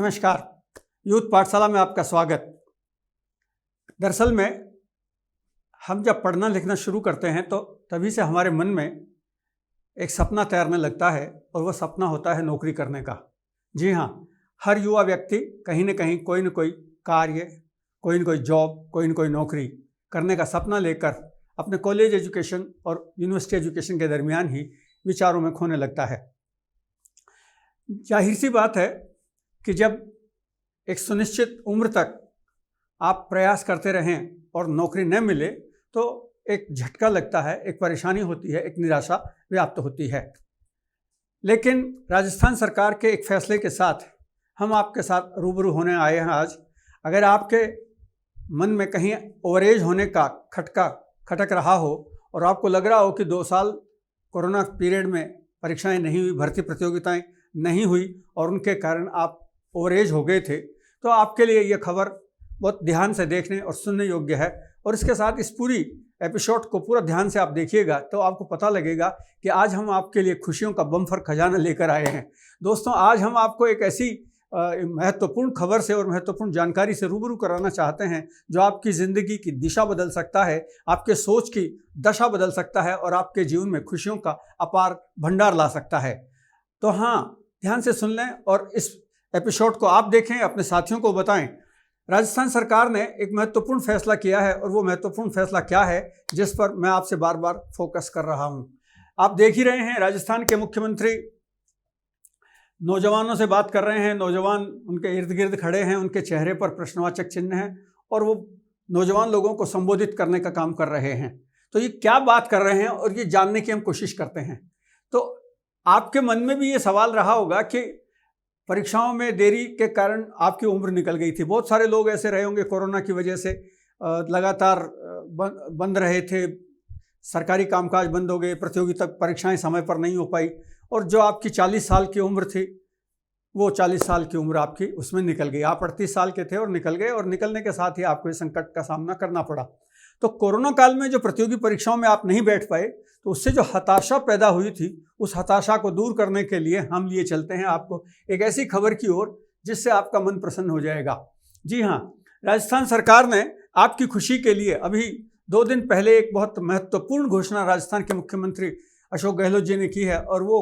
नमस्कार। यूथ पाठशाला में आपका स्वागत। दरअसल में हम जब पढ़ना लिखना शुरू करते हैं तो तभी से हमारे मन में एक सपना तैरने लगता है और वह सपना होता है नौकरी करने का। जी हाँ, हर युवा व्यक्ति कहीं न कहीं कोई न कोई कार्य, कोई न कोई जॉब, कोई न कोई नौकरी करने का सपना लेकर अपने कॉलेज एजुकेशन और यूनिवर्सिटी एजुकेशन के दरमियान ही विचारों में खोने लगता है। जाहिर सी बात है कि जब एक सुनिश्चित उम्र तक आप प्रयास करते रहें और नौकरी न मिले तो एक झटका लगता है, एक परेशानी होती है, एक निराशा व्याप्त होती है। लेकिन राजस्थान सरकार के एक फैसले के साथ हम आपके साथ रूबरू होने आए हैं आज। अगर आपके मन में कहीं ओवरेज होने का खटका खटक रहा हो और आपको लग रहा हो कि 2 साल कोरोना पीरियड में परीक्षाएं नहीं हुई, भर्ती प्रतियोगिताएं नहीं हुई और उनके कारण आप ओवरेज हो गए थे, तो आपके लिए यह खबर बहुत ध्यान से देखने और सुनने योग्य है। और इसके साथ इस पूरी एपिसोड को पूरा ध्यान से आप देखिएगा तो आपको पता लगेगा कि आज हम आपके लिए खुशियों का बम्पर खजाना लेकर आए हैं। दोस्तों, आज हम आपको एक ऐसी महत्वपूर्ण खबर से और महत्वपूर्ण जानकारी से रूबरू कराना चाहते हैं जो आपकी ज़िंदगी की दिशा बदल सकता है, आपके सोच की दशा बदल सकता है और आपके जीवन में खुशियों का अपार भंडार ला सकता है। तो हाँ, ध्यान से सुन लें और इस एपिसोड को आप देखें, अपने साथियों को बताएं। राजस्थान सरकार ने एक महत्वपूर्ण फैसला किया है और वो महत्वपूर्ण फैसला क्या है जिस पर मैं आपसे बार बार फोकस कर रहा हूं। आप देख ही रहे हैं, राजस्थान के मुख्यमंत्री नौजवानों से बात कर रहे हैं। नौजवान उनके इर्द गिर्द खड़े हैं, उनके चेहरे पर प्रश्नवाचक चिन्ह है और वो नौजवान लोगों को संबोधित करने का काम कर रहे हैं। तो ये क्या बात कर रहे हैं और ये जानने की हम कोशिश करते हैं। तो आपके मन में भी ये सवाल रहा होगा कि परीक्षाओं में देरी के कारण आपकी उम्र निकल गई थी। बहुत सारे लोग ऐसे रहे होंगे, कोरोना की वजह से लगातार बंद रहे थे, सरकारी कामकाज बंद हो गए, प्रतियोगिता परीक्षाएं समय पर नहीं हो पाई और जो आपकी 40 साल की उम्र थी वो 40 साल की उम्र आपकी उसमें निकल गई। आप 38 साल के थे और निकल गए और निकलने के साथ ही आपको इस संकट का सामना करना पड़ा। तो कोरोना काल में जो प्रतियोगी परीक्षाओं में आप नहीं बैठ पाए तो उससे जो हताशा पैदा हुई थी, उस हताशा को दूर करने के लिए हम लिए चलते हैं आपको एक ऐसी खबर की ओर जिससे आपका मन प्रसन्न हो जाएगा। जी हाँ, राजस्थान सरकार ने आपकी खुशी के लिए अभी 2 दिन पहले एक बहुत महत्वपूर्ण घोषणा राजस्थान के मुख्यमंत्री अशोक गहलोत जी ने की है और वो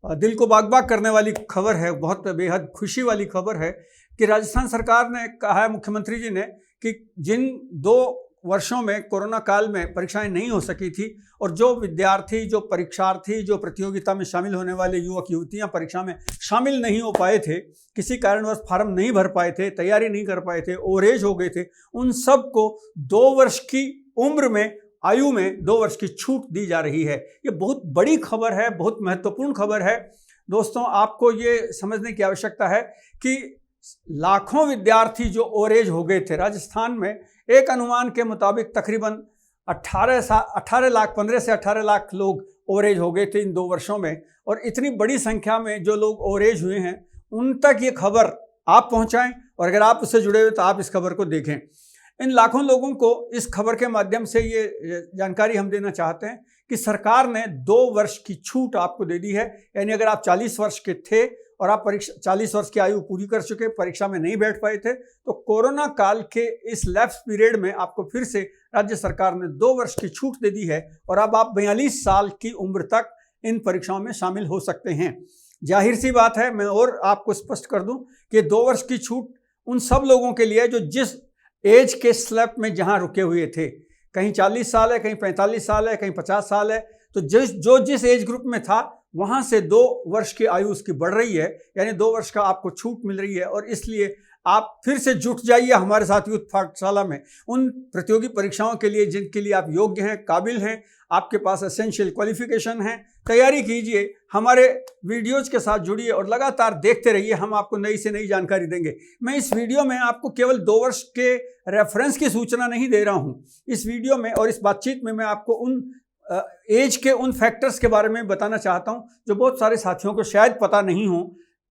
दिल को बाग-बाग करने वाली खबर है, बहुत बेहद खुशी वाली खबर है कि राजस्थान सरकार ने कहा है, मुख्यमंत्री जी ने, कि जिन 2 वर्षों में कोरोना काल में परीक्षाएं नहीं हो सकी थी और जो विद्यार्थी, जो परीक्षार्थी, जो प्रतियोगिता में शामिल होने वाले युवक युवतियां परीक्षा में शामिल नहीं हो पाए थे, किसी कारणवश फार्म नहीं भर पाए थे, तैयारी नहीं कर पाए थे, ओवरेज हो गए थे, उन सब को 2 वर्ष की उम्र में, आयु में 2 वर्ष की छूट दी जा रही है। ये बहुत बड़ी खबर है, बहुत महत्वपूर्ण खबर है। दोस्तों, आपको ये समझने की आवश्यकता है कि लाखों विद्यार्थी जो ओवरेज हो गए थे राजस्थान में, एक अनुमान के मुताबिक तकरीबन 15 से 18 लाख लोग ओवरेज हो गए थे इन 2 वर्षों में। और इतनी बड़ी संख्या में जो लोग ओवरेज हुए हैं उन तक ये खबर आप पहुंचाएं और अगर आप उससे जुड़े हुए तो आप इस खबर को देखें। इन लाखों लोगों को इस खबर के माध्यम से ये जानकारी हम देना चाहते हैं कि सरकार ने 2 वर्ष की छूट आपको दे दी है। यानी अगर आप 40 वर्ष के थे और आप 40 वर्ष की आयु पूरी कर चुके, परीक्षा में नहीं बैठ पाए थे, तो कोरोना काल के इस लैप्स पीरियड में आपको फिर से राज्य सरकार ने 2 वर्ष की छूट दे दी है और अब आप 42 साल की उम्र तक इन परीक्षाओं में शामिल हो सकते हैं। जाहिर सी बात है, मैं और आपको स्पष्ट कर दूं कि 2 वर्ष की छूट उन सब लोगों के लिए जो जिस एज के स्लैब में जहां रुके हुए थे, कहीं 40 साल है, कहीं 45 साल है, कहीं 50 साल है, तो जिस एज ग्रुप में था वहां से 2 वर्ष की आयु उसकी बढ़ रही है, यानी 2 वर्ष का आपको छूट मिल रही है। और इसलिए आप फिर से जुट जाइए हमारे साथ यूथ पाठशाला में उन प्रतियोगी परीक्षाओं के लिए जिनके लिए आप योग्य हैं, काबिल हैं, आपके पास एसेंशियल क्वालिफिकेशन है। तैयारी कीजिए, हमारे वीडियोज के साथ जुड़िए और लगातार देखते रहिए। हम आपको नई से नई जानकारी देंगे। मैं इस वीडियो में आपको केवल 2 वर्ष के रेफरेंस की सूचना नहीं दे रहा हूँ। इस वीडियो में और इस बातचीत में मैं आपको उन एज के उन फैक्टर्स के बारे में बताना चाहता हूं जो बहुत सारे साथियों को शायद पता नहीं हो,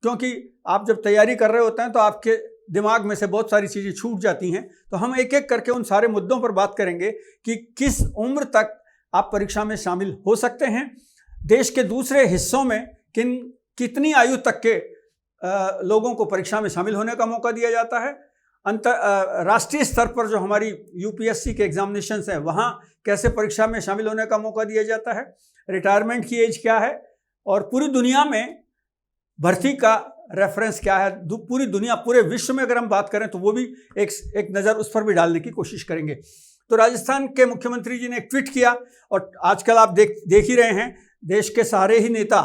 क्योंकि आप जब तैयारी कर रहे होते हैं तो आपके दिमाग में से बहुत सारी चीज़ें छूट जाती हैं। तो हम एक एक करके उन सारे मुद्दों पर बात करेंगे कि किस उम्र तक आप परीक्षा में शामिल हो सकते हैं, देश के दूसरे हिस्सों में कितनी आयु तक के लोगों को परीक्षा में शामिल होने का मौका दिया जाता है। राष्ट्रीय स्तर पर जो हमारी यूपीएससी के एग्जामिनेशंस हैं वहाँ कैसे परीक्षा में शामिल होने का मौका दिया जाता है, रिटायरमेंट की एज क्या है, और पूरी दुनिया में भर्ती का रेफरेंस क्या है, पूरी दुनिया, पूरे विश्व में अगर हम बात करें तो वो भी एक नज़र उस पर भी डालने की कोशिश करेंगे। तो राजस्थान के मुख्यमंत्री जी ने एक ट्वीट किया, और आजकल आप देख ही रहे हैं, देश के सारे ही नेता,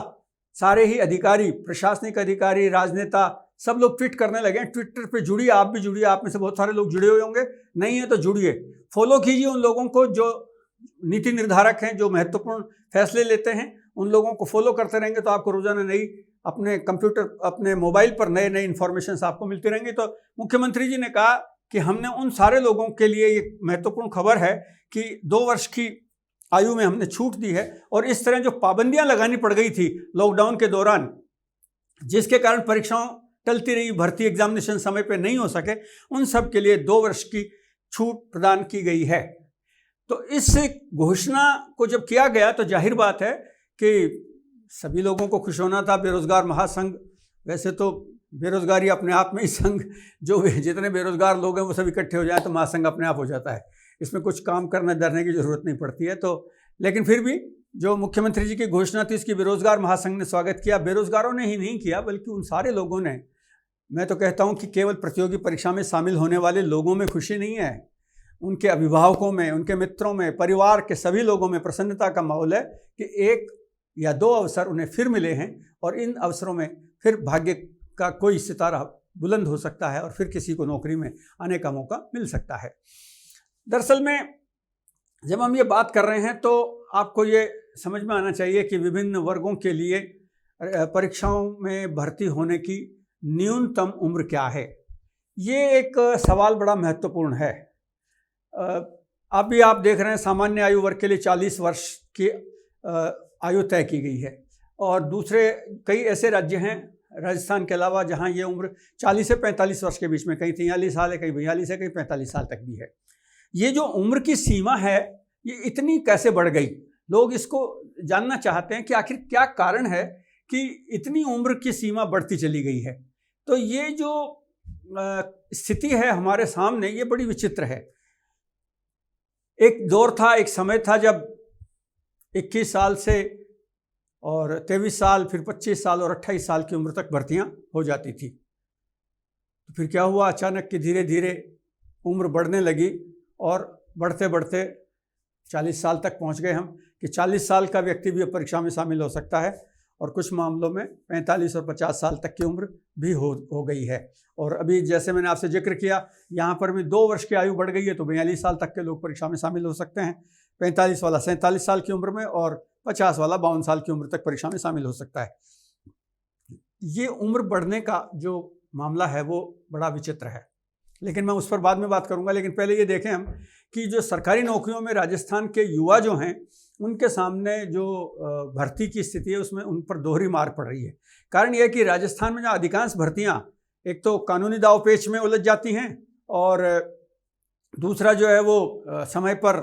सारे ही अधिकारी, प्रशासनिक अधिकारी, राजनेता, सब लोग ट्वीट करने लगे हैं। ट्विटर पे जुड़िए, आप भी जुड़िए, आप में से बहुत सारे लोग जुड़े हुए होंगे, नहीं है तो जुड़िए, फॉलो कीजिए उन लोगों को जो नीति निर्धारक हैं, जो महत्वपूर्ण फैसले लेते हैं, उन लोगों को फॉलो करते रहेंगे तो आपको रोजाना नई अपने कंप्यूटर, अपने मोबाइल पर नए नए इन्फॉर्मेशन आपको मिलती रहेंगी। तो मुख्यमंत्री जी ने कहा कि हमने उन सारे लोगों के लिए ये महत्वपूर्ण खबर है कि 2 वर्ष की आयु में हमने छूट दी है, और इस तरह जो पाबंदियां लगानी पड़ गई थी लॉकडाउन के दौरान, जिसके कारण परीक्षाओं टलती रही, भर्ती एग्जामिनेशन समय पे नहीं हो सके, उन सब के लिए 2 वर्ष की छूट प्रदान की गई है। तो इस घोषणा को जब किया गया तो जाहिर बात है कि सभी लोगों को खुश होना था। बेरोजगार महासंघ, वैसे तो बेरोजगारी अपने आप में ही संघ, जो जितने बेरोजगार लोग हैं वो सब इकट्ठे हो जाए तो महासंघ अपने आप हो जाता है, इसमें कुछ काम करने डरने की जरूरत नहीं पड़ती है। तो लेकिन फिर भी जो मुख्यमंत्री जी की घोषणा थी इसकी बेरोजगार महासंघ ने स्वागत किया। बेरोजगारों ने ही नहीं किया बल्कि उन सारे लोगों ने, मैं तो कहता हूं कि केवल प्रतियोगी परीक्षा में शामिल होने वाले लोगों में खुशी नहीं है, उनके अभिभावकों में, उनके मित्रों में, परिवार के सभी लोगों में प्रसन्नता का माहौल है कि 1 या 2 अवसर उन्हें फिर मिले हैं, और इन अवसरों में फिर भाग्य का कोई सितारा बुलंद हो सकता है और फिर किसी को नौकरी में आने का मौका मिल सकता है। दरअसल में जब हम ये बात कर रहे हैं तो आपको ये समझ में आना चाहिए कि विभिन्न वर्गों के लिए परीक्षाओं में भर्ती होने की न्यूनतम उम्र क्या है। ये एक सवाल बड़ा महत्वपूर्ण है। अभी आप देख रहे हैं सामान्य आयु वर्ग के लिए 40 वर्ष की आयु तय की गई है, और दूसरे कई ऐसे राज्य हैं राजस्थान के अलावा जहां ये उम्र 40 से 45 वर्ष के बीच में, कहीं 43 साल है, कहीं 42 है, कहीं 45 साल तक भी है। ये जो उम्र की सीमा है ये इतनी कैसे बढ़ गई, लोग इसको जानना चाहते हैं कि आखिर क्या कारण है कि इतनी उम्र की सीमा बढ़ती चली गई है। तो ये जो स्थिति है हमारे सामने, ये बड़ी विचित्र है। एक दौर था, एक समय था जब 21 साल से और 23 साल, फिर 25 साल और 28 साल की उम्र तक भर्तियां हो जाती थी। तो फिर क्या हुआ, अचानक कि धीरे धीरे उम्र बढ़ने लगी और बढ़ते बढ़ते 40 साल तक पहुंच गए हम, कि 40 साल का व्यक्ति भी परीक्षा में शामिल हो सकता है, और कुछ मामलों में 45 और 50 साल तक की उम्र भी हो गई है। और अभी जैसे मैंने आपसे जिक्र किया, यहाँ पर भी 2 वर्ष की आयु बढ़ गई है, तो 42 साल तक के लोग परीक्षा में शामिल हो सकते हैं, 45 वाला 47 साल की उम्र में, और 50 वाला 52 साल की उम्र तक परीक्षा में शामिल हो सकता है। ये उम्र बढ़ने का जो मामला है वो बड़ा विचित्र है, लेकिन मैं उस पर बाद में बात करूंगा। लेकिन पहले ये देखें हम कि जो सरकारी नौकरियों में राजस्थान के युवा जो हैं, उनके सामने जो भर्ती की स्थिति है उसमें उन पर दोहरी मार पड़ रही है। कारण यह है कि राजस्थान में जो अधिकांश भर्तियां एक तो कानूनी दावपेच में उलझ जाती हैं, और दूसरा जो है वो समय पर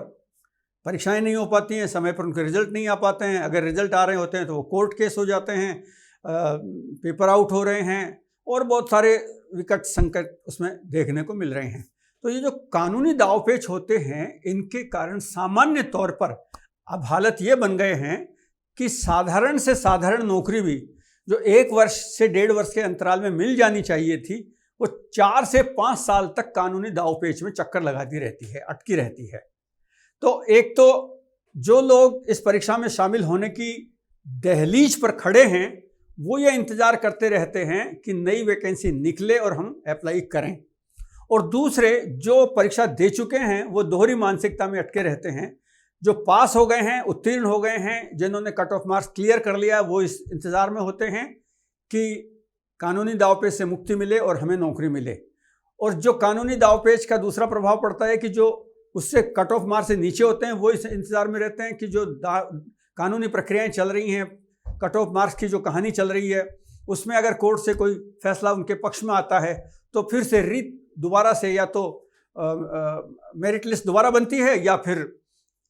परीक्षाएं नहीं हो पाती हैं, समय पर उनके रिजल्ट नहीं आ पाते हैं, अगर रिजल्ट आ रहे होते हैं तो वो कोर्ट केस हो जाते हैं, पेपर आउट हो रहे हैं, और बहुत सारे विकट संकट उसमें देखने को मिल रहे हैं। तो ये जो कानूनी दावपेच होते हैं, इनके कारण सामान्य तौर पर अब हालत ये बन गए हैं कि साधारण से साधारण नौकरी भी जो 1 वर्ष से 1.5 वर्ष के अंतराल में मिल जानी चाहिए थी, वो 4 से 5 साल तक कानूनी दावपेच में चक्कर लगाती रहती है, अटकी रहती है। तो एक तो जो लोग इस परीक्षा में शामिल होने की दहलीज पर खड़े हैं, वो ये इंतजार करते रहते हैं कि नई वैकेंसी निकले और हम अप्लाई करें, और दूसरे जो परीक्षा दे चुके हैं वो दोहरी मानसिकता में अटके रहते हैं। जो पास हो गए हैं, उत्तीर्ण हो गए हैं, जिन्होंने कट ऑफ मार्क्स क्लियर कर लिया, वो इस इंतजार में होते हैं कि कानूनी दावपेच से मुक्ति मिले और हमें नौकरी मिले। और जो कानूनी दावपेच का दूसरा प्रभाव पड़ता है कि जो उससे कट ऑफ मार्क्स से नीचे होते हैं, वो इस इंतजार में रहते हैं कि जो कानूनी प्रक्रियाएं चल रही हैं, कट ऑफ मार्क्स की जो कहानी चल रही है, उसमें अगर कोर्ट से कोई फैसला उनके पक्ष में आता है तो फिर से रीत दोबारा से या तो मेरिट लिस्ट दोबारा बनती है, या फिर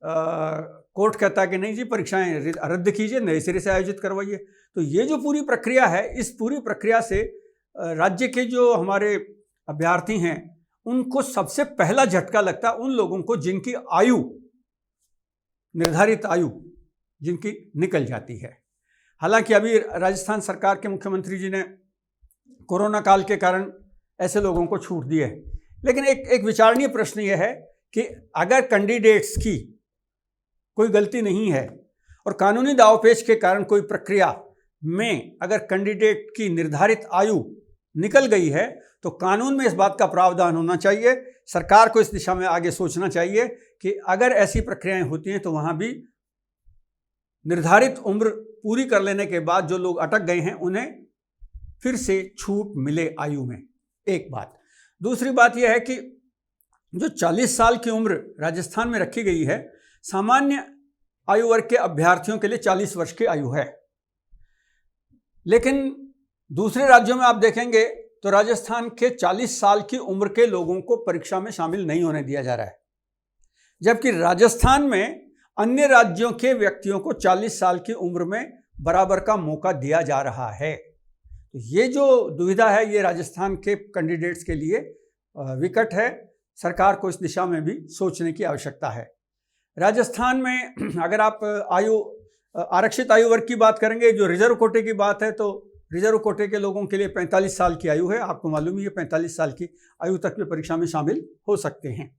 कोर्ट कहता है कि नहीं जी, परीक्षाएं रद्द कीजिए, नए सिरे से आयोजित करवाइए। तो ये जो पूरी प्रक्रिया है, इस पूरी प्रक्रिया से राज्य के जो हमारे अभ्यर्थी हैं उनको सबसे पहला झटका लगता है उन लोगों को जिनकी आयु, निर्धारित आयु जिनकी निकल जाती है। हालांकि अभी राजस्थान सरकार के मुख्यमंत्री जी ने कोरोना काल के कारण ऐसे लोगों को छूट दी है, लेकिन एक विचारणीय प्रश्न यह है कि अगर कैंडिडेट्स की कोई गलती नहीं है और कानूनी दावपेच के कारण कोई प्रक्रिया में अगर कैंडिडेट की निर्धारित आयु निकल गई है तो कानून में इस बात का प्रावधान होना चाहिए। सरकार को इस दिशा में आगे सोचना चाहिए कि अगर ऐसी प्रक्रियाएं होती हैं तो वहां भी निर्धारित उम्र पूरी कर लेने के बाद जो लोग अटक गए हैं उन्हें फिर से छूट मिले आयु में। एक बात। दूसरी बात यह है कि जो 40 साल की उम्र राजस्थान में रखी गई है, सामान्य आयु वर्ग के अभ्यर्थियों के लिए 40 वर्ष की आयु है, लेकिन दूसरे राज्यों में आप देखेंगे तो राजस्थान के 40 साल की उम्र के लोगों को परीक्षा में शामिल नहीं होने दिया जा रहा है, जबकि राजस्थान में अन्य राज्यों के व्यक्तियों को 40 साल की उम्र में बराबर का मौका दिया जा रहा है। तो ये जो दुविधा है ये राजस्थान के कैंडिडेट्स के लिए विकट है। सरकार को इस दिशा में भी सोचने की आवश्यकता है। राजस्थान में अगर आप आरक्षित आयु वर्ग की बात करेंगे, जो रिजर्व कोटे की बात है, तो रिजर्व कोटे के लोगों के लिए 45 साल की आयु है। आपको मालूम ही है 45 साल की आयु तक भी परीक्षा में शामिल हो सकते हैं।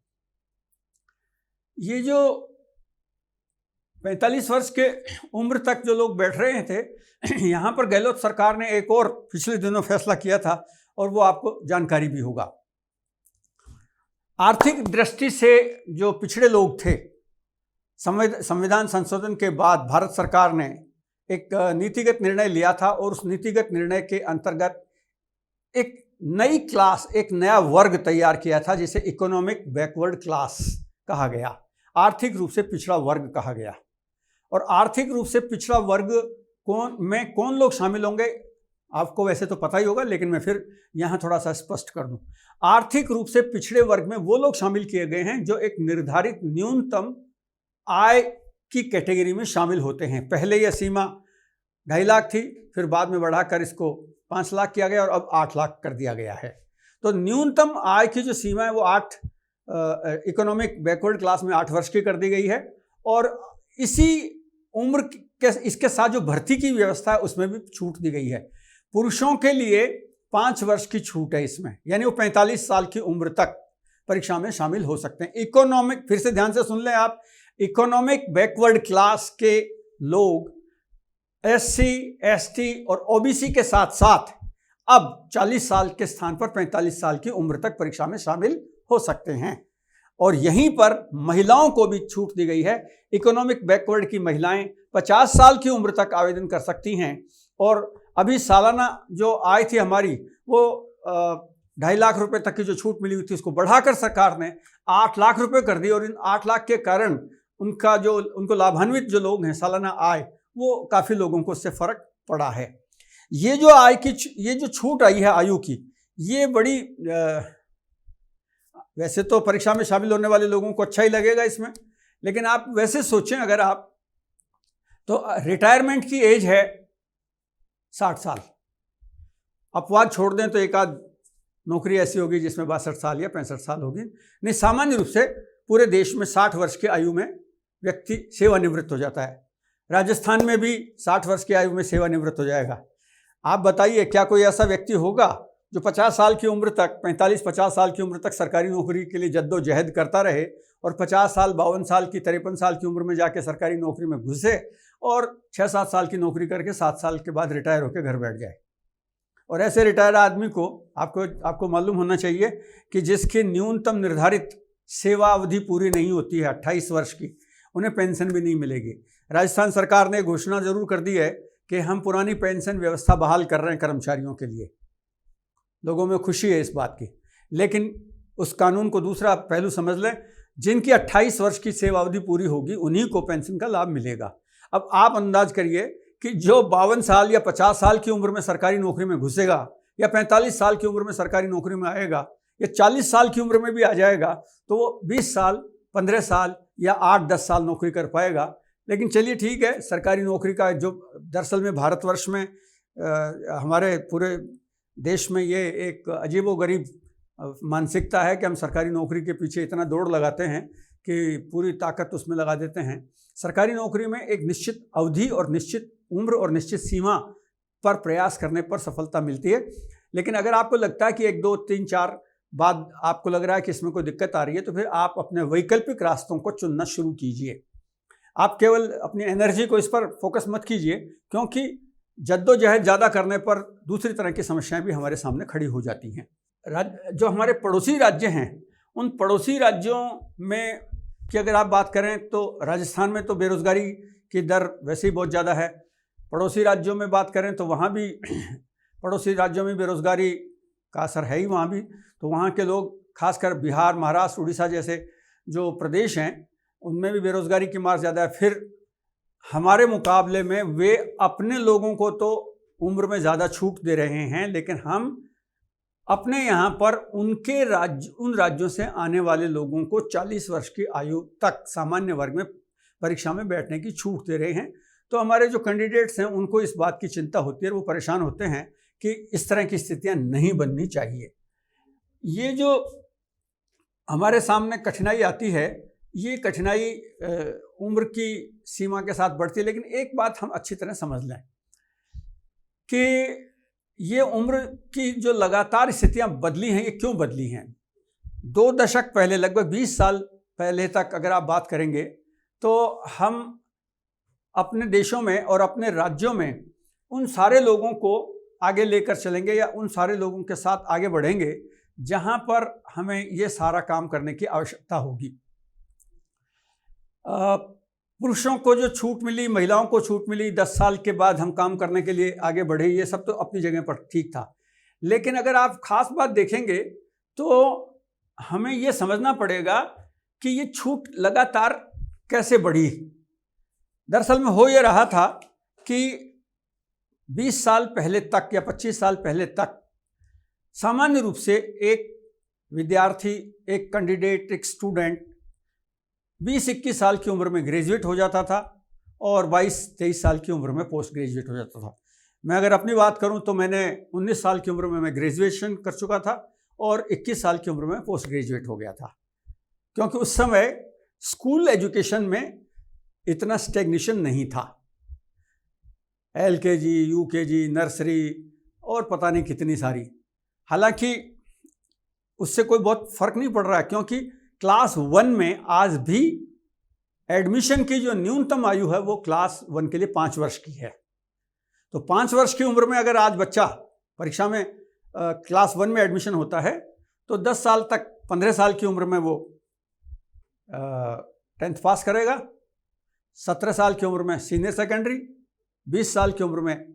ये जो 45 वर्ष के उम्र तक जो लोग बैठ रहे थे, यहाँ पर गहलोत सरकार ने एक और पिछले दिनों फैसला किया था और वो आपको जानकारी भी होगा। आर्थिक दृष्टि से जो पिछड़े लोग थे, संविधान संशोधन के बाद भारत सरकार ने एक नीतिगत निर्णय लिया था और उस नीतिगत निर्णय के अंतर्गत एक नई क्लास, एक नया वर्ग तैयार किया था जिसे इकोनॉमिक बैकवर्ड क्लास कहा गया, आर्थिक रूप से पिछड़ा वर्ग कहा गया। और आर्थिक रूप से पिछड़ा वर्ग कौन लोग शामिल होंगे आपको वैसे तो पता ही होगा, लेकिन मैं फिर यहाँ थोड़ा सा स्पष्ट कर दूं। आर्थिक रूप से पिछड़े वर्ग में वो लोग शामिल किए गए हैं जो एक निर्धारित न्यूनतम आय की कैटेगरी में शामिल होते हैं। पहले यह सीमा 2.5 लाख थी, फिर बाद में बढ़ाकर इसको 5 लाख किया गया और अब 8 लाख कर दिया गया है। तो न्यूनतम आय की जो सीमा है वो 8 इकोनॉमिक बैकवर्ड क्लास में 8 वर्ष की कर दी गई है। और इसी उम्र के इसके साथ जो भर्ती की व्यवस्था है उसमें भी छूट दी गई है। पुरुषों के लिए 5 वर्ष की छूट है इसमें, यानी वो 45 साल की उम्र तक परीक्षा में शामिल हो सकते हैं। इकोनॉमिक, फिर से ध्यान से सुन लें आप, इकोनॉमिक बैकवर्ड क्लास के लोग SC, ST और OBC के साथ साथ अब 40 साल के स्थान पर 45 साल की उम्र तक परीक्षा में शामिल हो सकते हैं। और यहीं पर महिलाओं को भी छूट दी गई है। इकोनॉमिक बैकवर्ड की महिलाएं 50 साल की उम्र तक आवेदन कर सकती हैं। और अभी सालाना जो आय थी हमारी वो 2.5 लाख रुपए तक की जो छूट मिली हुई थी उसको बढ़ाकर सरकार ने 8 लाख रुपए कर दी। और इन 8 लाख के कारण उनको लाभान्वित जो लोग हैं, सालाना आय, वो काफ़ी लोगों को उससे फ़र्क पड़ा है। ये जो आय की ये जो छूट आई है आयु की, ये बड़ी वैसे तो परीक्षा में शामिल होने वाले लोगों को अच्छा ही लगेगा इसमें, लेकिन आप वैसे सोचें अगर आप, तो रिटायरमेंट की एज है 60 साल। अपवाद छोड़ दें तो एक आध नौकरी ऐसी होगी जिसमें 62 साल या 65 साल होगी। नहीं, सामान्य रूप से पूरे देश में 60 वर्ष की आयु में व्यक्ति सेवानिवृत्त हो जाता है। राजस्थान में भी 60 वर्ष की आयु में सेवानिवृत्त हो जाएगा। आप बताइए, क्या कोई ऐसा व्यक्ति होगा जो 50 साल की उम्र तक, 45-50 साल की उम्र तक सरकारी नौकरी के लिए जद्दोजहद करता रहे और 50 साल, 52 साल की, 53 साल की उम्र में जाके सरकारी नौकरी में घुसे और 6-7 साल की नौकरी करके 7 साल के बाद रिटायर होकर घर बैठ जाए? और ऐसे रिटायर आदमी को आपको मालूम होना चाहिए कि जिसकी न्यूनतम निर्धारित सेवा अवधि पूरी नहीं होती है 28 वर्ष की, उन्हें पेंशन भी नहीं मिलेगी। राजस्थान सरकार ने घोषणा जरूर कर दी है कि हम पुरानी पेंशन व्यवस्था बहाल कर रहे हैं कर्मचारियों के लिए। लोगों में खुशी है इस बात की, लेकिन उस कानून को दूसरा पहलू समझ लें, जिनकी 28 वर्ष की सेवा अवधि पूरी होगी उन्हीं को पेंशन का लाभ मिलेगा। अब आप अंदाज करिए कि जो 52 साल या 50 साल की उम्र में सरकारी नौकरी में घुसेगा या 45 साल की उम्र में सरकारी नौकरी में आएगा या 40 साल की उम्र में भी आ जाएगा, तो वो 20 साल, 15 साल या 8-10 साल नौकरी कर पाएगा। लेकिन चलिए ठीक है, सरकारी नौकरी का जो दरअसल में भारतवर्ष में हमारे पूरे देश में ये एक अजीबोगरीब मानसिकता है कि हम सरकारी नौकरी के पीछे इतना दौड़ लगाते हैं कि पूरी ताकत उसमें लगा देते हैं। सरकारी नौकरी में एक निश्चित अवधि और निश्चित उम्र और निश्चित सीमा पर प्रयास करने पर सफलता मिलती है। लेकिन अगर आपको लगता है कि 1, 2, 3, 4 बाद आपको लग रहा है कि इसमें कोई दिक्कत आ रही है, तो फिर आप अपने वैकल्पिक रास्तों को चुनना शुरू कीजिए। आप केवल अपनी एनर्जी को इस पर फोकस मत कीजिए, क्योंकि जद्दोजहद ज़्यादा करने पर दूसरी तरह की समस्याएं भी हमारे सामने खड़ी हो जाती हैं। जो हमारे पड़ोसी राज्य हैं, उन पड़ोसी राज्यों में की अगर आप बात करें तो राजस्थान में तो बेरोज़गारी की दर वैसे ही बहुत ज़्यादा है। पड़ोसी राज्यों में बात करें तो वहाँ भी पड़ोसी राज्यों में बेरोज़गारी का असर है ही वहाँ भी। तो वहाँ के लोग, खासकर बिहार, महाराष्ट्र, उड़ीसा जैसे जो प्रदेश हैं, उनमें भी बेरोज़गारी की मार ज़्यादा है। फिर हमारे मुकाबले में वे अपने लोगों को तो उम्र में ज़्यादा छूट दे रहे हैं, लेकिन हम अपने यहाँ पर उन राज्यों से आने वाले लोगों को 40 वर्ष की आयु तक सामान्य वर्ग में परीक्षा में बैठने की छूट दे रहे हैं। तो हमारे जो कैंडिडेट्स हैं उनको इस बात की चिंता होती है, वो परेशान होते हैं कि इस तरह की स्थितियाँ नहीं बननी चाहिए। ये जो हमारे सामने कठिनाई आती है, ये कठिनाई उम्र की सीमा के साथ बढ़ती है। लेकिन एक बात हम अच्छी तरह समझ लें कि ये उम्र की जो लगातार स्थितियां बदली हैं, ये क्यों बदली हैं। 2 दशक पहले, लगभग 20 साल पहले तक अगर आप बात करेंगे तो हम अपने देशों में और अपने राज्यों में उन सारे लोगों को आगे लेकर चलेंगे या उन सारे लोगों के साथ आगे बढ़ेंगे जहां पर हमें ये सारा काम करने की आवश्यकता होगी। पुरुषों को जो छूट मिली, महिलाओं को छूट मिली, 10 साल के बाद हम काम करने के लिए आगे बढ़े, ये सब तो अपनी जगह पर ठीक था। लेकिन अगर आप खास बात देखेंगे तो हमें ये समझना पड़ेगा कि ये छूट लगातार कैसे बढ़ी। दरअसल में हो ये रहा था कि 20 साल पहले तक या 25 साल पहले तक सामान्य रूप से एक विद्यार्थी, एक कैंडिडेट, एक स्टूडेंट 20-21 साल की उम्र में ग्रेजुएट हो जाता था और 22-23 साल की उम्र में पोस्ट ग्रेजुएट हो जाता था। मैं अगर अपनी बात करूं तो मैंने 19 साल की उम्र में मैं ग्रेजुएशन कर चुका था और 21 साल की उम्र में पोस्ट ग्रेजुएट हो गया था, क्योंकि उस समय स्कूल एजुकेशन में इतना स्टैग्नेशन नहीं था। LKG, UKG, नर्सरी और पता नहीं कितनी सारी। हालांकि उससे कोई बहुत फ़र्क नहीं पड़ रहा है, क्योंकि क्लास 1 में आज भी एडमिशन की जो न्यूनतम आयु है वो क्लास 1 के लिए 5 वर्ष की है। तो 5 वर्ष की उम्र में अगर आज बच्चा परीक्षा में क्लास 1 में एडमिशन होता है तो 10 साल तक, 15 साल की उम्र में वो 10th पास करेगा, 17 साल की उम्र में सीनियर सेकेंडरी, 20 साल की उम्र में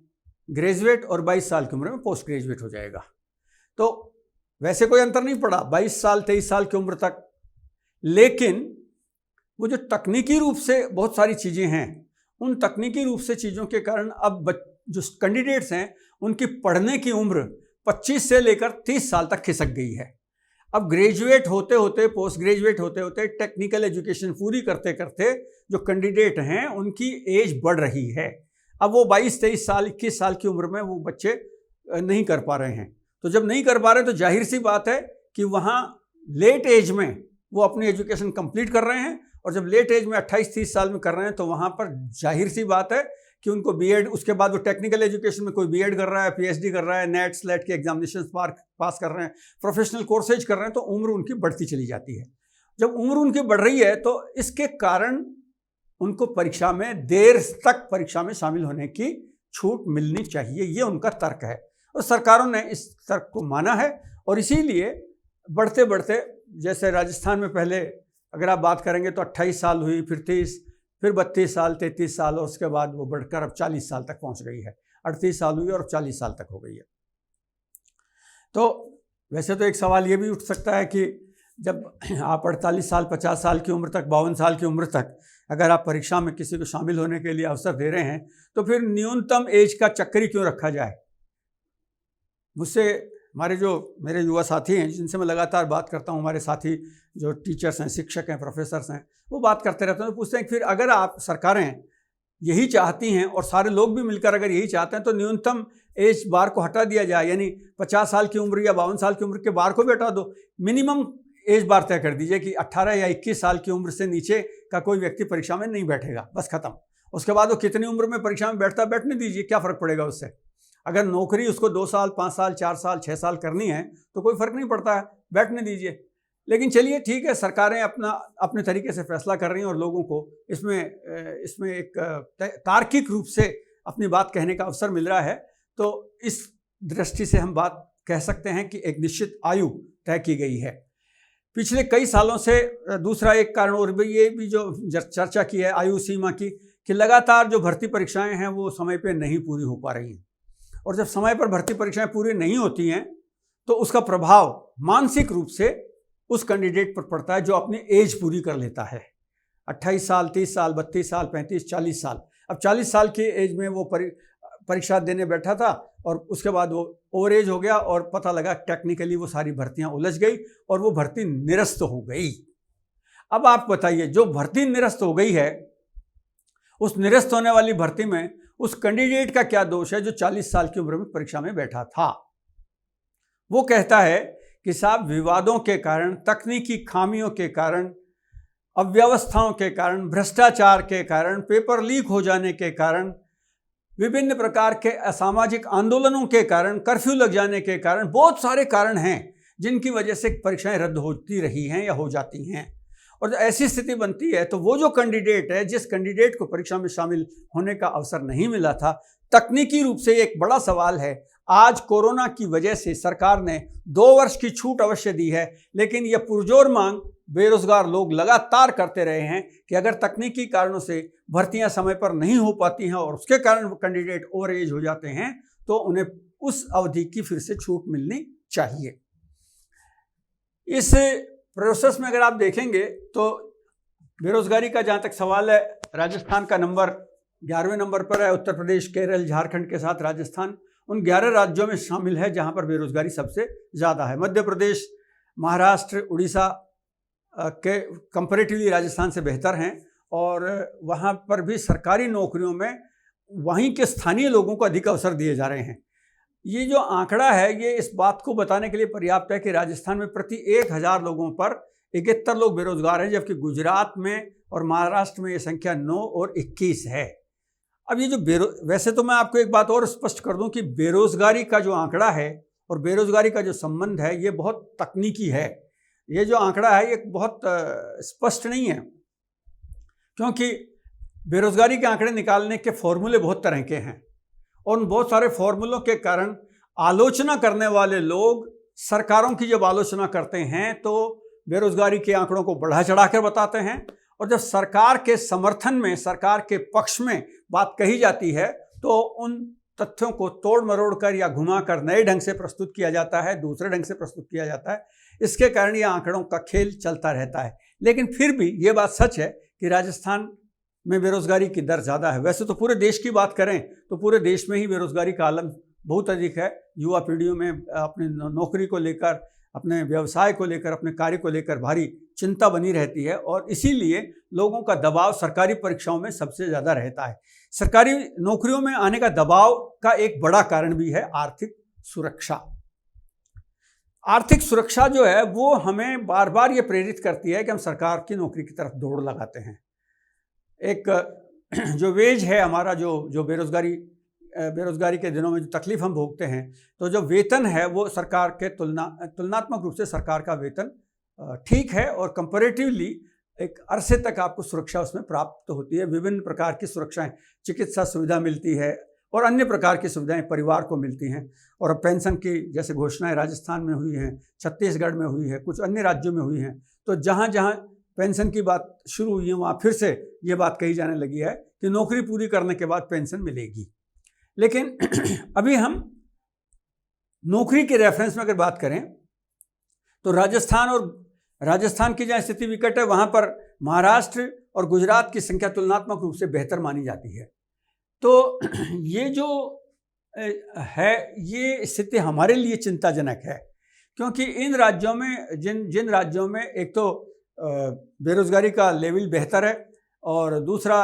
ग्रेजुएट और 22 साल की उम्र में पोस्ट ग्रेजुएट हो जाएगा। तो वैसे कोई अंतर नहीं पड़ा 22 साल 23 साल की उम्र तक। लेकिन वो जो तकनीकी रूप से बहुत सारी चीज़ें हैं, उन तकनीकी रूप से चीज़ों के कारण अब जो कैंडिडेट्स हैं उनकी पढ़ने की उम्र 25 से लेकर 30 साल तक खिसक गई है। अब ग्रेजुएट होते होते, पोस्ट ग्रेजुएट होते होते, टेक्निकल एजुकेशन पूरी करते करते जो कैंडिडेट हैं उनकी एज बढ़ रही है। अब वो 22-23 साल, 21 साल की उम्र में वो बच्चे नहीं कर पा रहे हैं। तो जब नहीं कर पा रहे तो जाहिर सी बात है कि वहाँ लेट एज में वो अपनी एजुकेशन कंप्लीट कर रहे हैं, और जब लेट एज में 28-30 साल में कर रहे हैं तो वहाँ पर जाहिर सी बात है कि उनको बीएड, उसके बाद वो टेक्निकल एजुकेशन में कोई बीएड कर रहा है, पीएचडी कर रहा है, नेट स्लेट के एग्जामिनेशन पास कर रहे हैं, प्रोफेशनल कोर्सेज कर रहे हैं, तो उम्र उनकी बढ़ती चली जाती है। जब उम्र उनकी बढ़ रही है तो इसके कारण उनको परीक्षा में देर तक परीक्षा में शामिल होने की छूट मिलनी चाहिए, ये उनका तर्क है और सरकारों ने इस तर्क को माना है। और इसीलिए बढ़ते बढ़ते, जैसे राजस्थान में पहले अगर आप बात करेंगे तो 28 साल हुई, फिर 30, फिर 32 साल, 33 साल, और उसके बाद वो बढ़कर अब 40 साल तक पहुंच गई है। 38 साल हुई और 40 साल तक हो गई है। तो वैसे तो एक सवाल ये भी उठ सकता है कि जब आप 48 साल, 50 साल की उम्र तक, 52 साल की उम्र तक अगर आप परीक्षा में किसी को शामिल होने के लिए अवसर दे रहे हैं तो फिर न्यूनतम एज का चक्कर ही क्यों रखा जाए। मुझसे मेरे युवा साथी हैं जिनसे मैं लगातार बात करता हूँ, हमारे साथी जो टीचर्स हैं, शिक्षक हैं, प्रोफेसर्स हैं, वो बात करते रहते हैं। तो पूछते हैं फिर अगर आप सरकारें यही चाहती हैं और सारे लोग भी मिलकर अगर यही चाहते हैं तो न्यूनतम एज बार को हटा दिया जाए, यानी 50 साल की उम्र या 52 साल की उम्र के बार को भी हटा दो। मिनिमम एज बार तय कर दीजिए कि 18 या 21 साल की उम्र से नीचे का कोई व्यक्ति परीक्षा में नहीं बैठेगा, बस खत्म। उसके बाद वो कितनी उम्र में परीक्षा में बैठने दीजिए, क्या फ़र्क पड़ेगा उससे। अगर नौकरी उसको 2 साल, 5 साल, 4 साल, 6 साल करनी है तो कोई फ़र्क नहीं पड़ता है, बैठने दीजिए। लेकिन चलिए ठीक है, सरकारें अपने तरीके से फैसला कर रही हैं और लोगों को इसमें एक तार्किक रूप से अपनी बात कहने का अवसर मिल रहा है। तो इस दृष्टि से हम बात कह सकते हैं कि एक निश्चित आयु तय की गई है। पिछले कई सालों से दूसरा एक कारण और भी, ये भी जो चर्चा की है आयु सीमा की, कि लगातार जो भर्ती परीक्षाएं हैं वो समय पे नहीं पूरी हो पा रही हैं। और जब समय पर भर्ती परीक्षाएं पूरी नहीं होती हैं तो उसका प्रभाव मानसिक रूप से उस कैंडिडेट पर पड़ता है जो अपनी एज पूरी कर लेता है। 28 साल, 30 साल, 32 साल, 35, 40 साल। अब 40 साल की एज में वो परीक्षा देने बैठा था और उसके बाद वो ओवर एज हो गया और पता लगा टेक्निकली वो सारी भर्तियां उलझ गई और वो भर्ती निरस्त हो गई। अब आप बताइए, जो भर्ती निरस्त हो गई है, उस निरस्त होने वाली भर्ती में उस कैंडिडेट का क्या दोष है जो 40 साल की उम्र में परीक्षा में बैठा था। वो कहता है कि साहब, विवादों के कारण, तकनीकी खामियों के कारण, अव्यवस्थाओं के कारण, भ्रष्टाचार के कारण, पेपर लीक हो जाने के कारण, विभिन्न प्रकार के असामाजिक आंदोलनों के कारण, कर्फ्यू लग जाने के कारण, बहुत सारे कारण हैं जिनकी वजह से परीक्षाएं रद्द होती रही हैं या हो जाती हैं। और जब ऐसी स्थिति बनती है तो वो जो कैंडिडेट है, जिस कैंडिडेट को परीक्षा में शामिल होने का अवसर नहीं मिला था, तकनीकी रूप से एक बड़ा सवाल है। आज कोरोना की वजह से सरकार ने 2 वर्ष की छूट अवश्य दी है, लेकिन यह पुरजोर मांग बेरोजगार लोग लगातार करते रहे हैं कि अगर तकनीकी कारणों से भर्तियां समय पर नहीं हो पाती हैं और उसके कारण वो कैंडिडेट ओवर एज हो जाते हैं तो उन्हें उस अवधि की फिर से छूट मिलनी चाहिए। इस प्रोसेस में अगर आप देखेंगे तो बेरोजगारी का जहाँ तक सवाल है, राजस्थान का नंबर 11वें नंबर पर है। उत्तर प्रदेश, केरल, झारखंड के साथ राजस्थान उन 11 राज्यों में शामिल है जहाँ पर बेरोजगारी सबसे ज़्यादा है। मध्य प्रदेश, महाराष्ट्र, उड़ीसा के कंपैरेटिवली राजस्थान से बेहतर हैं और वहाँ पर भी सरकारी नौकरियों में वहीं के स्थानीय लोगों को अधिक अवसर दिए जा रहे हैं। ये जो आंकड़ा है ये इस बात को बताने के लिए पर्याप्त है कि राजस्थान में प्रति 1000 लोगों पर 71 लोग बेरोजगार हैं, जबकि गुजरात में और महाराष्ट्र में ये संख्या 9 और 21 है। अब ये जो वैसे तो मैं आपको एक बात और स्पष्ट कर दूं कि बेरोजगारी का जो आंकड़ा है और बेरोजगारी का जो संबंध है ये बहुत तकनीकी है। ये जो आंकड़ा है ये बहुत स्पष्ट नहीं है, क्योंकि बेरोजगारी के आंकड़े निकालने के फॉर्मूले बहुत तरह के हैं और उन बहुत सारे फॉर्मूलों के कारण आलोचना करने वाले लोग सरकारों की जब आलोचना करते हैं तो बेरोजगारी के आंकड़ों को बढ़ा चढ़ा कर बताते हैं, और जब सरकार के समर्थन में, सरकार के पक्ष में बात कही जाती है तो उन तथ्यों को तोड़ मरोड़ कर या घुमाकर नए ढंग से प्रस्तुत किया जाता है, दूसरे ढंग से प्रस्तुत किया जाता है। इसके कारण यह आंकड़ों का खेल चलता रहता है। लेकिन फिर भी ये बात सच है कि राजस्थान में बेरोजगारी की दर ज़्यादा है। वैसे तो पूरे देश की बात करें तो पूरे देश में ही बेरोजगारी का आलम बहुत अधिक है। युवा पीढ़ियों में अपनी नौकरी को लेकर, अपने व्यवसाय को लेकर, अपने कार्य को लेकर भारी चिंता बनी रहती है और इसीलिए लोगों का दबाव सरकारी परीक्षाओं में सबसे ज़्यादा रहता है। सरकारी नौकरियों में आने का दबाव का एक बड़ा कारण भी है आर्थिक सुरक्षा। आर्थिक सुरक्षा जो है वो हमें बार बार ये प्रेरित करती है कि हम सरकार की नौकरी की तरफ दौड़ लगाते हैं। एक जो वेज है हमारा, जो बेरोजगारी के दिनों में जो तकलीफ हम भोगते हैं, तो जो वेतन है वो सरकार के तुलनात्मक रूप से सरकार का वेतन ठीक है और कंपैरेटिवली एक अरसे तक आपको सुरक्षा उसमें प्राप्त होती है। विभिन्न प्रकार की सुरक्षाएं, चिकित्सा सुविधा मिलती है और अन्य प्रकार की सुविधाएं परिवार को मिलती हैं। और अब पेंशन की जैसे घोषणाएं राजस्थान में हुई हैं, छत्तीसगढ़ में हुई है, कुछ अन्य राज्यों में हुई हैं। तो जहाँ जहाँ पेंशन की बात शुरू हुई है वहाँ फिर से ये बात कही जाने लगी है कि नौकरी पूरी करने के बाद पेंशन मिलेगी। लेकिन अभी हम नौकरी के रेफरेंस में अगर बात करें तो राजस्थान की जहाँ स्थिति विकट है वहाँ पर महाराष्ट्र और गुजरात की संख्या तुलनात्मक रूप से बेहतर मानी जाती है। तो ये जो है ये स्थिति हमारे लिए चिंताजनक है, क्योंकि इन राज्यों में जिन राज्यों में एक तो बेरोजगारी का लेवल बेहतर है और दूसरा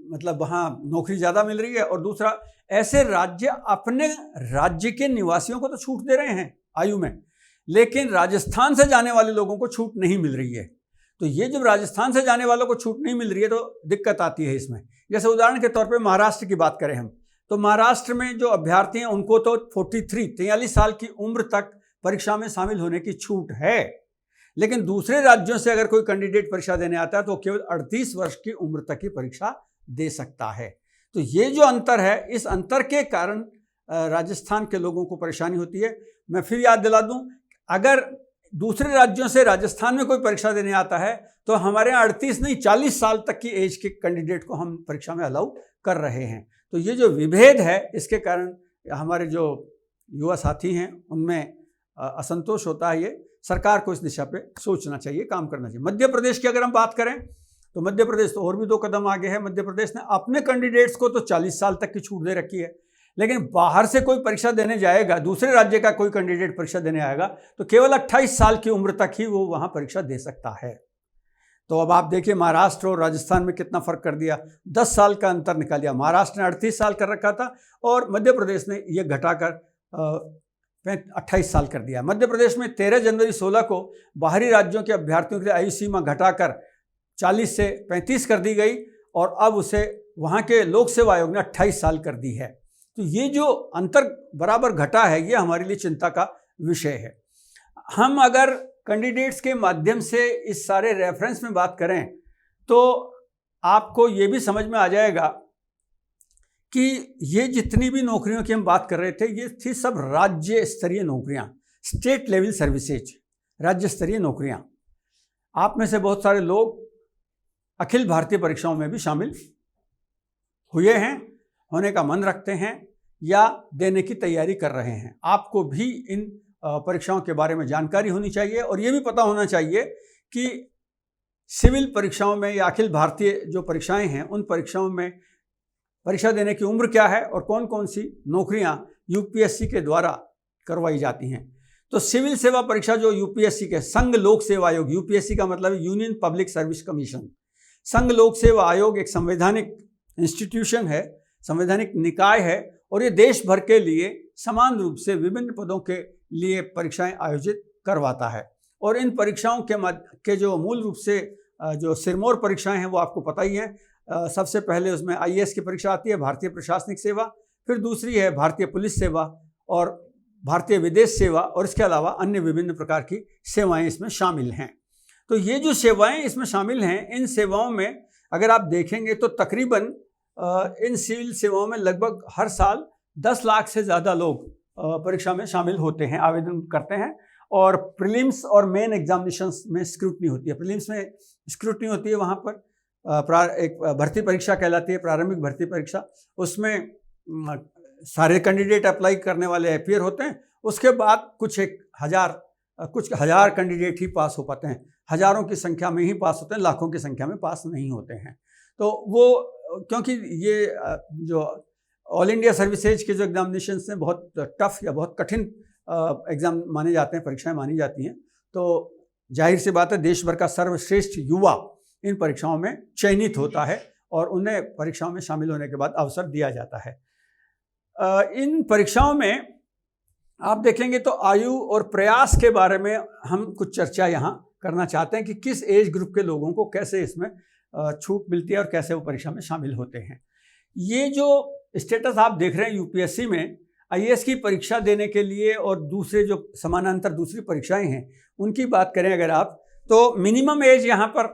मतलब वहाँ नौकरी ज़्यादा मिल रही है, और दूसरा ऐसे राज्य अपने राज्य के निवासियों को तो छूट दे रहे हैं आयु में, लेकिन राजस्थान से जाने वाले लोगों को छूट नहीं मिल रही है। तो ये जब राजस्थान से जाने वालों को छूट नहीं मिल रही है तो दिक्कत आती है इसमें। जैसे उदाहरण के तौर पे महाराष्ट्र की बात करें हम, तो महाराष्ट्र में जो अभ्यर्थी हैं उनको तो 43 साल की उम्र तक परीक्षा में शामिल होने की छूट है, लेकिन दूसरे राज्यों से अगर कोई कैंडिडेट परीक्षा देने आता है तो केवल 38 वर्ष की उम्र तक की परीक्षा दे सकता है। तो ये जो अंतर है, इस अंतर के कारण राजस्थान के लोगों को परेशानी होती है। मैं फिर याद दिला दूं, अगर दूसरे राज्यों से राजस्थान में कोई परीक्षा देने आता है तो हमारे यहाँ 38 नहीं 40 साल तक की एज के कैंडिडेट को हम परीक्षा में अलाउ कर रहे हैं। तो ये जो विभेद है, इसके कारण हमारे जो युवा साथी हैं उनमें असंतोष होता है। ये सरकार को इस दिशा पे सोचना चाहिए, काम करना चाहिए। मध्य प्रदेश की अगर हम बात करें तो मध्य प्रदेश तो और भी 2 कदम आगे है। मध्य प्रदेश ने अपने कैंडिडेट्स को तो 40 साल तक की छूट दे रखी है, लेकिन बाहर से कोई परीक्षा देने जाएगा, दूसरे राज्य का कोई कैंडिडेट परीक्षा देने आएगा तो केवल 28 साल की उम्र तक ही वो वहाँ परीक्षा दे सकता है। तो अब आप देखिए महाराष्ट्र और राजस्थान में कितना फर्क कर दिया, 10 साल का अंतर निकाल दिया। महाराष्ट्र ने 38 साल कर रखा था और मध्य प्रदेश ने ये घटाकर 28 साल कर दिया। मध्य प्रदेश में 13 जनवरी 16 को बाहरी राज्यों के अभ्यर्थियों के लिए आयु सीमा घटाकर 40 से 35 कर दी गई और अब उसे वहाँ के लोक सेवा आयोग ने 28 साल कर दी है। तो ये जो अंतर बराबर घटा है, ये हमारे लिए चिंता का विषय है। हम अगर कैंडिडेट्स के माध्यम से इस सारे रेफरेंस में बात करें तो आपको ये भी समझ में आ जाएगा कि ये जितनी भी नौकरियों की हम बात कर रहे थे, ये थी सब राज्य स्तरीय नौकरियां, स्टेट लेवल सर्विसेज, राज्य स्तरीय नौकरियां। आप में से बहुत सारे लोग अखिल भारतीय परीक्षाओं में भी शामिल हुए हैं, होने का मन रखते हैं या देने की तैयारी कर रहे हैं। आपको भी इन परीक्षाओं के बारे में जानकारी होनी चाहिए और ये भी पता होना चाहिए कि सिविल परीक्षाओं में या अखिल भारतीय जो परीक्षाएं हैं, उन परीक्षाओं में परीक्षा देने की उम्र क्या है और कौन कौन सी नौकरियां यूपीएससी के द्वारा करवाई जाती हैं। तो सिविल सेवा परीक्षा जो यूपीएससी के संघ लोक सेवा आयोग, यूपीएससी का मतलब यूनियन पब्लिक सर्विस कमीशन, संघ लोक सेवा आयोग एक संवैधानिक इंस्टीट्यूशन है, संवैधानिक निकाय है और ये देश भर के लिए समान रूप से विभिन्न पदों के लिए परीक्षाएं आयोजित करवाता है। और इन परीक्षाओं के जो मूल रूप से जो सिरमौर परीक्षाएं हैं वो आपको पता ही है। सबसे पहले उसमें आईएएस की परीक्षा आती है, भारतीय प्रशासनिक सेवा, फिर दूसरी है भारतीय पुलिस सेवा और भारतीय विदेश सेवा, और इसके अलावा अन्य विभिन्न प्रकार की सेवाएं इसमें शामिल हैं। तो ये जो सेवाएं इसमें शामिल हैं, इन सेवाओं में अगर आप देखेंगे तो तकरीबन इन सिविल सेवाओं में लगभग हर साल 10 लाख से ज़्यादा लोग परीक्षा में शामिल होते हैं, आवेदन करते हैं। और प्रीलिम्स और मेन एग्जामिनेशंस में स्क्रूटनी होती है। प्रीलिम्स में स्क्रूटनी होती है, वहाँ पर एक भर्ती परीक्षा कहलाती है, प्रारंभिक भर्ती परीक्षा। उसमें सारे कैंडिडेट अप्लाई करने वाले अपीयर होते हैं। उसके बाद कुछ हजार कैंडिडेट ही पास हो पाते हैं, हजारों की संख्या में ही पास होते हैं, लाखों की संख्या में पास नहीं होते हैं। तो वो क्योंकि ये जो ऑल इंडिया सर्विसेज के जो एग्जामिनेशंस हैं बहुत टफ या बहुत कठिन एग्ज़ाम माने जाते हैं, परीक्षाएं मानी जाती हैं, तो जाहिर सी बात है देश भर का सर्वश्रेष्ठ युवा इन परीक्षाओं में चयनित होता है और उन्हें परीक्षाओं में शामिल होने के बाद अवसर दिया जाता है। इन परीक्षाओं में आप देखेंगे तो आयु और प्रयास के बारे में हम कुछ चर्चा यहाँ करना चाहते हैं कि किस एज ग्रुप के लोगों को कैसे इसमें छूट मिलती है और कैसे वो परीक्षा में शामिल होते हैं। ये जो स्टेटस आप देख रहे हैं यूपीएससी में आईएएस की परीक्षा देने के लिए और दूसरे जो समानांतर दूसरी परीक्षाएं हैं उनकी बात करें अगर आप, तो मिनिमम एज यहाँ पर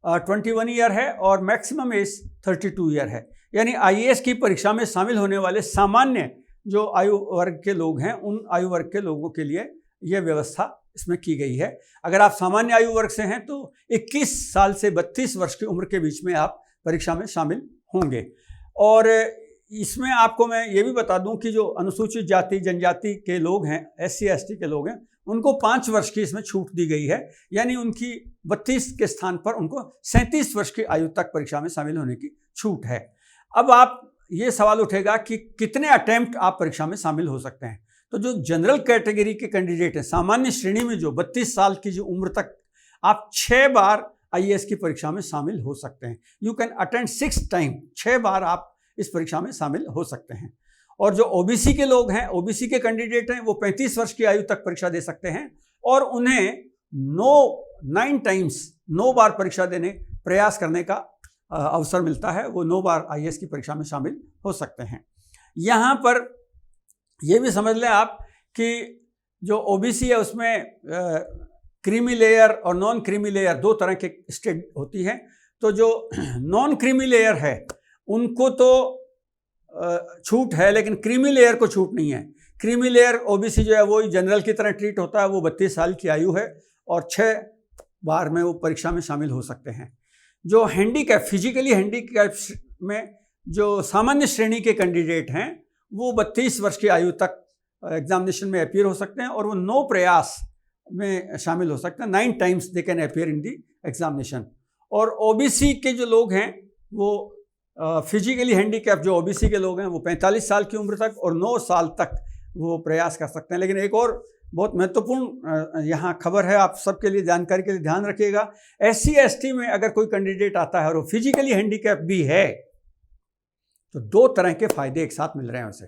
21 ईयर है और मैक्सिमम एज 32 ईयर है। यानी आईएएस की परीक्षा में शामिल होने वाले सामान्य जो आयु वर्ग के लोग हैं, उन आयु वर्ग के लोगों के लिए यह व्यवस्था इसमें की गई है। अगर आप सामान्य आयु वर्ग से हैं तो 21 साल से 32 वर्ष की उम्र के बीच में आप परीक्षा में शामिल होंगे। और इसमें आपको मैं ये भी बता दूं कि जो अनुसूचित जाति जनजाति के लोग हैं, SC ST के लोग हैं, उनको 5 वर्ष की इसमें छूट दी गई है। यानी उनकी 32 के स्थान पर उनको 37 वर्ष की आयु तक परीक्षा में शामिल होने की छूट है। अब आप ये सवाल उठेगा कि कितने अटेम्प्ट आप परीक्षा में शामिल हो सकते हैं। तो जो जनरल कैटेगरी के कैंडिडेट हैं, सामान्य श्रेणी में जो 32 साल की जो उम्र तक आप 6 बार आईएएस की परीक्षा में शामिल हो सकते हैं। यू कैन अटेंड 6 टाइम, 6 बार आप इस परीक्षा में शामिल हो सकते हैं। और जो ओबीसी के लोग हैं, ओबीसी के कैंडिडेट हैं, वो 35 वर्ष की आयु तक परीक्षा दे सकते हैं और उन्हें 9 टाइम्स 9 बार परीक्षा देने प्रयास करने का अवसर मिलता है। वो 9 बार आईएएस की परीक्षा में शामिल हो सकते हैं। यहाँ पर ये भी समझ लें आप कि जो ओबीसी है उसमें क्रीमी लेयर और नॉन क्रीमी लेयर 2 तरह के स्टेट होती हैं। तो जो नॉन क्रीमी लेयर है उनको तो छूट है, लेकिन क्रीमी लेयर को छूट नहीं है। क्रीमी लेयर ओबीसी जो है वो जनरल की तरह ट्रीट होता है। वो 32 साल की आयु है और 6 बार में वो परीक्षा में शामिल हो सकते हैं। जो हैंडीकैप, फिजिकली हैंडीकैप में जो सामान्य श्रेणी के कैंडिडेट हैं वो 32 वर्ष की आयु तक एग्जामिनेशन में अपीयर हो सकते हैं और वो 9 प्रयास में शामिल हो सकते हैं। 9 times they can appear in the examination. और ओबीसी के जो लोग हैं वो फिजिकली हैंडीकैप जो ओबीसी के लोग हैं वो 45 साल की उम्र तक और 9 साल तक वो प्रयास कर सकते हैं। लेकिन एक और बहुत महत्वपूर्ण यहाँ खबर है आप सबके लिए, जानकारी के लिए ध्यान रखिएगा। SC ST में अगर कोई कैंडिडेट आता है और वो फिजिकली हैंडीकैप भी है तो 2 तरह के फायदे एक साथ मिल रहे हैं उसे।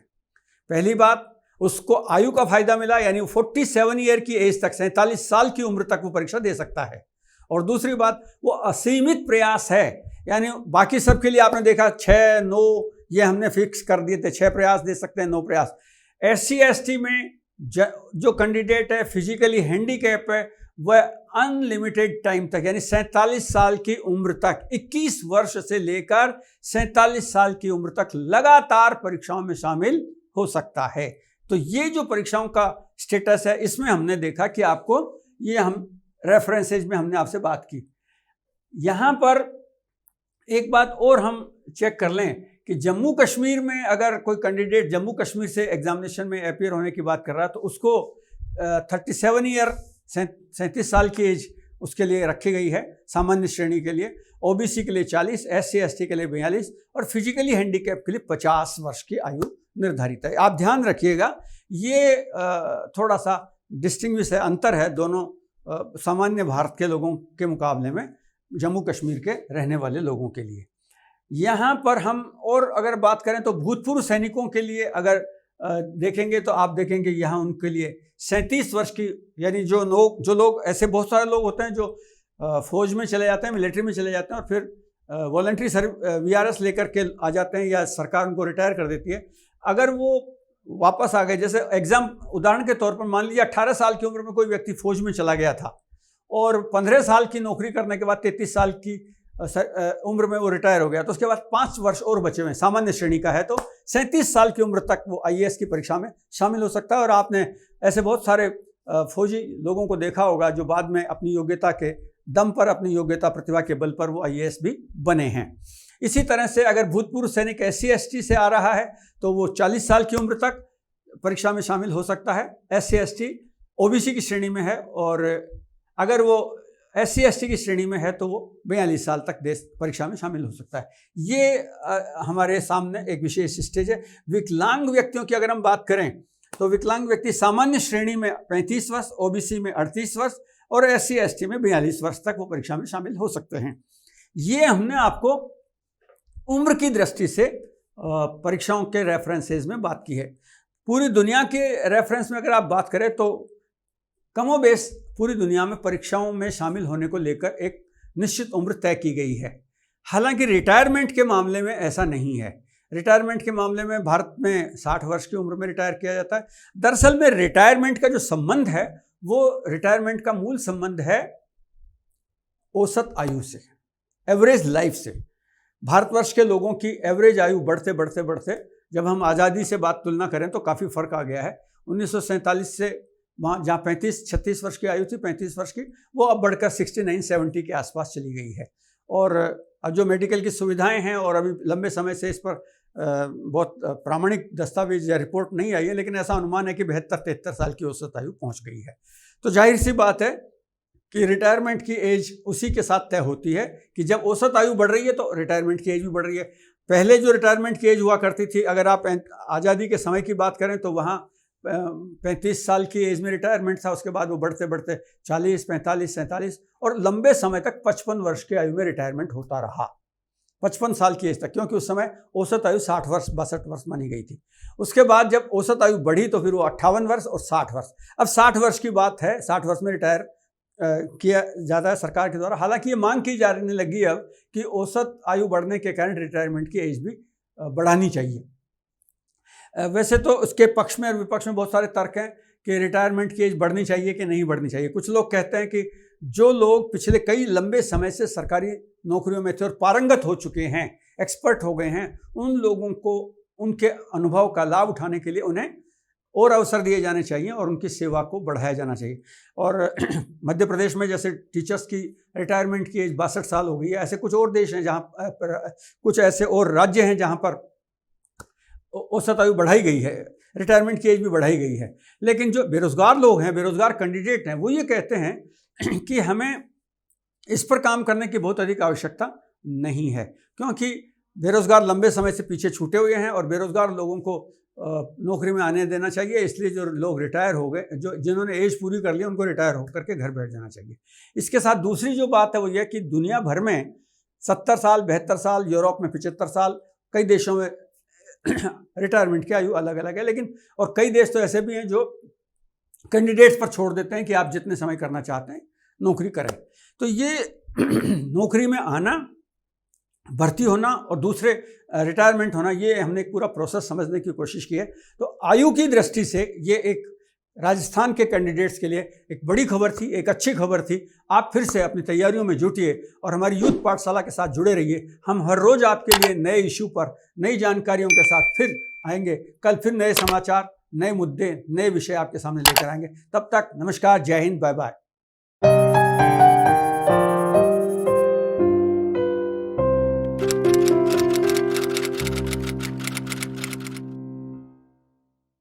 पहली बात, उसको आयु का फायदा मिला, यानी 47 ईयर की एज तक, 47 साल की उम्र तक वो परीक्षा दे सकता है। और दूसरी बात, वो असीमित प्रयास है, यानी बाकी सबके लिए आपने देखा 6, 9 ये हमने फिक्स कर दिए थे, 6 प्रयास दे सकते हैं, 9 प्रयास। SC ST में जो कैंडिडेट है फिजिकली हैंडीकैप है वह अनलिमिटेड टाइम तक, यानी 47 साल की उम्र तक, 21 वर्ष से लेकर 47 साल की उम्र तक लगातार परीक्षाओं में शामिल हो सकता है। तो ये जो परीक्षाओं का स्टेटस है इसमें हमने देखा कि आपको ये हम रेफरेंसेज में हमने आपसे बात की। यहाँ पर एक बात और हम चेक कर लें कि जम्मू कश्मीर में अगर कोई कैंडिडेट जम्मू कश्मीर से एग्जामिनेशन में अपीयर होने की बात कर रहा है तो उसको 37 ईयर 37 साल की एज उसके लिए रखी गई है सामान्य श्रेणी के लिए, ओबीसी के लिए 40, SC ST के लिए 42 और फिजिकली हैंडीकैप के लिए 50 वर्ष की आयु निर्धारित है। आप ध्यान रखिएगा, ये थोड़ा सा डिस्टिंग्विश है, अंतर है दोनों सामान्य भारत के लोगों के मुकाबले में जम्मू कश्मीर के रहने वाले लोगों के लिए। यहाँ पर हम और अगर बात करें तो भूतपूर्व सैनिकों के लिए अगर देखेंगे तो आप देखेंगे यहाँ उनके लिए 37 वर्ष की, यानी जो लोग ऐसे बहुत सारे लोग होते हैं जो फौज में चले जाते हैं, मिलिट्री में चले जाते हैं और फिर वॉलंटरी VRS लेकर के आ जाते हैं या सरकार उनको रिटायर कर देती है। अगर वो वापस आ गए, जैसे एग्जाम उदाहरण के तौर पर मान लीजिए 18 साल की उम्र में कोई व्यक्ति फौज में चला गया था और 15 साल की नौकरी करने के बाद 33 साल की उम्र में वो रिटायर हो गया, तो उसके बाद 5 वर्ष और बचे हुए, सामान्य श्रेणी का है तो 37 साल की उम्र तक वो IAS की परीक्षा में शामिल हो सकता है। और आपने ऐसे बहुत सारे फौजी लोगों को देखा होगा जो बाद में अपनी योग्यता के दम पर, अपनी योग्यता प्रतिभा के बल पर वो IAS भी बने हैं। इसी तरह से अगर भूतपूर्व सैनिक SC ST से आ रहा है तो वो 40 साल की उम्र तक परीक्षा में शामिल हो सकता है। SC ST OBC की श्रेणी में है और अगर वो SC ST की श्रेणी में है तो वो 42 साल तक परीक्षा में शामिल हो सकता है। ये हमारे सामने एक विशेष स्टेज है। विकलांग व्यक्तियों की अगर हम बात करें तो विकलांग व्यक्ति सामान्य श्रेणी में 35 वर्ष, OBC में 38 वर्ष और SC ST में 42 वर्ष तक वो परीक्षा में शामिल हो सकते हैं। ये हमने आपको उम्र की दृष्टि से परीक्षाओं के रेफरेंसेज में बात की है। पूरी दुनिया के रेफरेंस में अगर आप बात करें तो कमोबेश पूरी दुनिया में परीक्षाओं में शामिल होने को लेकर एक निश्चित उम्र तय की गई है। हालांकि रिटायरमेंट के मामले में ऐसा नहीं है। रिटायरमेंट के मामले में भारत में 60 वर्ष की उम्र में रिटायर किया जाता है। दरअसल में रिटायरमेंट का जो संबंध है वो रिटायरमेंट का मूल संबंध है औसत आयु से, एवरेज लाइफ से। भारतवर्ष के लोगों की एवरेज आयु बढ़ते बढ़ते बढ़ते जब हम आज़ादी से बात तुलना करें तो काफ़ी फ़र्क आ गया है। 1947 से वहाँ जहाँ 35-36 वर्ष की आयु थी, 35 वर्ष की, वो अब बढ़कर 69-70 के आसपास चली गई है। और अब जो मेडिकल की सुविधाएं हैं और अभी लंबे समय से इस पर बहुत प्रामाणिक दस्तावेज या रिपोर्ट नहीं आई है, लेकिन ऐसा अनुमान है कि 72-73 साल की औसत आयु पहुँच गई है। तो जाहिर सी बात है कि रिटायरमेंट की एज उसी के साथ तय होती है कि जब औसत आयु बढ़ रही है तो रिटायरमेंट की एज भी बढ़ रही है। पहले जो रिटायरमेंट की एज हुआ करती थी, अगर आप आज़ादी के समय की बात करें तो वहाँ 35 साल की एज में रिटायरमेंट था, उसके बाद वो बढ़ते बढ़ते 40, 45, 47 और लंबे समय तक 55 वर्ष की आयु में रिटायरमेंट होता रहा, 55 साल की एज तक, क्योंकि उस समय औसत आयु 60 वर्ष 62 वर्ष मानी गई थी। उसके बाद जब औसत आयु बढ़ी तो फिर वो 58 वर्ष और 60 वर्ष। अब 60 वर्ष की बात है, 60 वर्ष में रिटायर किया जाता है सरकार के द्वारा। हालांकि ये मांग की जाने लगी अब कि औसत आयु बढ़ने के कारण रिटायरमेंट की एज भी बढ़ानी चाहिए। वैसे तो उसके पक्ष में और विपक्ष में बहुत सारे तर्क हैं कि रिटायरमेंट की एज बढ़नी चाहिए कि नहीं बढ़नी चाहिए। कुछ लोग कहते हैं कि जो लोग पिछले कई लंबे समय से सरकारी नौकरियों में थे और पारंगत हो चुके हैं, एक्सपर्ट हो गए हैं, उन लोगों को उनके अनुभव का लाभ उठाने के लिए उन्हें और अवसर दिए जाने चाहिए और उनकी सेवा को बढ़ाया जाना चाहिए। और मध्य प्रदेश में जैसे टीचर्स की रिटायरमेंट की एज 62 साल हो गई है, ऐसे कुछ और देश हैं जहाँ पर, कुछ ऐसे और राज्य हैं जहाँ पर औसत आयु बढ़ाई गई है, रिटायरमेंट की एज भी बढ़ाई गई है। लेकिन जो बेरोजगार लोग हैं, बेरोजगार कैंडिडेट हैं, वो ये कहते हैं कि हमें इस पर काम करने की बहुत अधिक आवश्यकता नहीं है, क्योंकि बेरोजगार लंबे समय से पीछे छूटे हुए हैं और बेरोजगार लोगों को नौकरी में आने देना चाहिए। इसलिए जो लोग रिटायर हो गए, जो जिन्होंने एज पूरी कर ली, उनको रिटायर होकर के घर बैठ जाना चाहिए। इसके साथ दूसरी जो बात है वो ये कि दुनिया भर में 70 साल, 72 साल, यूरोप में 75 साल, कई देशों में रिटायरमेंट की आयु अलग अलग है। लेकिन और कई देश तो ऐसे भी हैं जो कैंडिडेट्स पर छोड़ देते हैं कि आप जितने समय करना चाहते हैं नौकरी करें। तो ये नौकरी में आना, भर्ती होना और दूसरे रिटायरमेंट होना, ये हमने एक पूरा प्रोसेस समझने की कोशिश की है। तो आयु की दृष्टि से ये एक राजस्थान के कैंडिडेट्स के लिए एक बड़ी खबर थी, एक अच्छी खबर थी। आप फिर से अपनी तैयारियों में जुटिए और हमारी यूथ पाठशाला के साथ जुड़े रहिए। हम हर रोज़ आपके लिए नए इशू पर नई जानकारियों के साथ फिर आएंगे। कल फिर नए समाचार, नए मुद्दे, नए विषय आपके सामने लेकर आएंगे। तब तक नमस्कार, जय हिंद, बाय बाय।